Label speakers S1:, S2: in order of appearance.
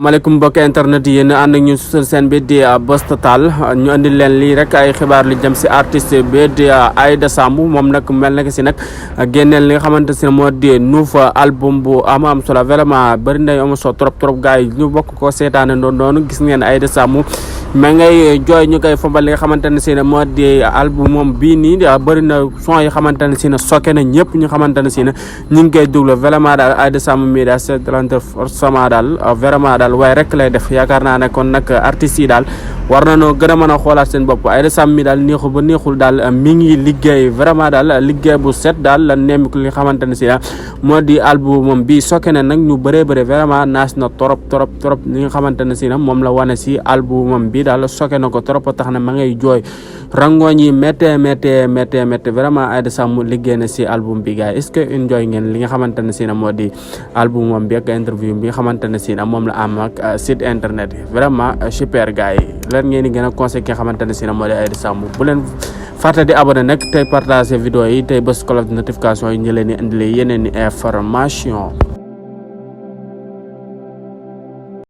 S1: maaleykum mbokk internet yi yéen ànd ak ñu sur seen bi di Buzz Total ñu andil leen lii rek ay xibaar lu jëm si artiste bi di Aida Samb moom nag mel na si nag génneel li nga xamante si ne moo di nouveau album bu am solo vraiment bëri na am solo trop gars yi ñu bokk ko seetaane noonu gis ngeen Aida Samb ma ngay jooy ñu koy fombal li nga xamante ne si ne moo di album moom bii nii bëri na son yi xamante ne si ne sokke na ñëpp ñu xamante ne si ne ñu ngi koy déglu vraiment daal Aida Samb mii daal c'est forcément daal vraiment daal waaye rek lay def yaakaar naa ne kon nag artistes yi daal war nañoo gën a mën a xoolaat seen bopp Aida Samb mi daal neexul ba neexul daal mi ngi liggéey vraiment daal liggéey bu set daal la nemmiku li nga xamante ne si moo di album moom bii sokke na nag ñu bëree vraiment naas na trop li nga xamante ne si na moom la wane si album moom bi daal sokke na ko trop tax na ma ngay jooy rangooñ yi méttee vraiment Aida Samb liggéey na si album bi gars yi est-ce que enjoy ngeen li nga xamante ne si na moo di album moom bi ak interview bi nga xamante ne si na moom la am ak site internet yi vraiment super gars yi leen ngeen di gën a conseil ki nga xamante ne si na moo di Aida Samb bu leen fàtte di abonné nag tey partager vidéo yi tey bës cloche de notification yi ñu leen di indilee yeneen i information